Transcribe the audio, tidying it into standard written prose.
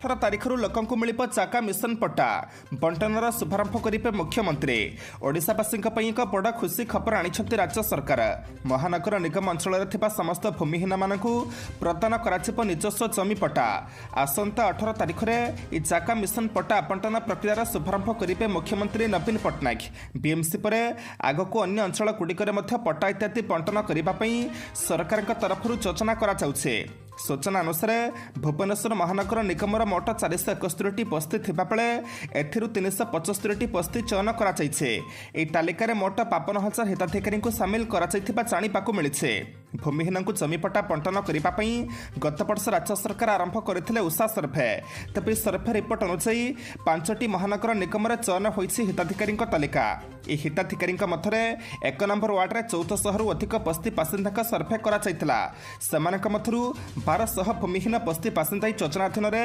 18 तारिखରୁ ଲୋକଙ୍କୁ ମିଳିବ ଚାକା ମିଶନ ପଟ୍ଟା ବଣ୍ଟନର ଶୁଭାରମ୍ଭ କରିବେ ମୁଖ୍ୟମନ୍ତ୍ରୀ। ଓଡ଼ିଶାବାସୀଙ୍କ ପାଇଁ ଏକ ବଡ଼ ଖୁସି ଖବର ଆଣିଛନ୍ତି ରାଜ୍ୟ ସରକାର। ମହାନଗର ନିଗମ ଅଞ୍ଚଳରେ ଥିବା ସମସ୍ତ ଭୂମିହୀନମାନଙ୍କୁ ପ୍ରଦାନ କରାଯିବ ନିଜସ୍ୱ ଜମି ପଟ୍ଟା। ଆସନ୍ତା 18 ତାରିଖରେ ଏହି ଚାକା ମିଶନ ପଟ୍ଟା ଆବଣ୍ଟନ ପ୍ରକ୍ରିୟାର ଶୁଭାରମ୍ଭ କରିବେ ମୁଖ୍ୟମନ୍ତ୍ରୀ ନବୀନ ପଟ୍ଟନାୟକ। ବିଏମ୍ସି ପରେ ଆଗକୁ ଅନ୍ୟ ଅଞ୍ଚଳଗୁଡ଼ିକରେ ମଧ୍ୟ ପଟ୍ଟା ଇତ୍ୟାଦି ବଣ୍ଟନ କରିବା ପାଇଁ ସରକାରଙ୍କ ତରଫରୁ ଯୋଜନା କରାଯାଉଛି। ସୂଚନା ଅନୁସାରେ ଭୁବନେଶ୍ୱର ମହାନଗର ନିଗମର ମୋଟ 471ଟି ବସ୍ତି ଥିବାବେଳେ ଏଥିରୁ 375ଟି ବସ୍ତି ଚୟନ କରାଯାଇଛି। ଏହି ତାଲିକାରେ ମୋଟ 52,000 ହିତାଧିକାରୀଙ୍କୁ ସାମିଲ କରାଯାଇଥିବା ଜାଣିବାକୁ ମିଳିଛି। ଭୂମିହୀନଙ୍କୁ ଜମିପଟ୍ଟା ବଣ୍ଟନ କରିବା ପାଇଁ ଗତବର୍ଷ ରାଜ୍ୟ ସରକାର ଆରମ୍ଭ କରିଥିଲେ ଉଷା ସର୍ଭେ। ତେବେ ସର୍ଭେ ରିପୋର୍ଟ ଅନୁଯାୟୀ 5ଟି ମହାନଗର ନିଗମରେ ଚୟନ ହୋଇଛି ହିତାଧିକାରୀଙ୍କ ତାଲିକା। ଏହି ହିତାଧିକାରୀଙ୍କ ମଧ୍ୟରେ 1 ନମ୍ବର ୱାର୍ଡରେ 1400ରୁ ଅଧିକ ବସ୍ତି ବାସିନ୍ଦାଙ୍କ ସର୍ଭେ କରାଯାଇଥିଲା। ସେମାନଙ୍କ ମଧ୍ୟରୁ 1200 ଭୂମିହୀନ ବସ୍ତି ବାସିନ୍ଦା ଏହି ଯୋଜନା ଅଧୀନରେ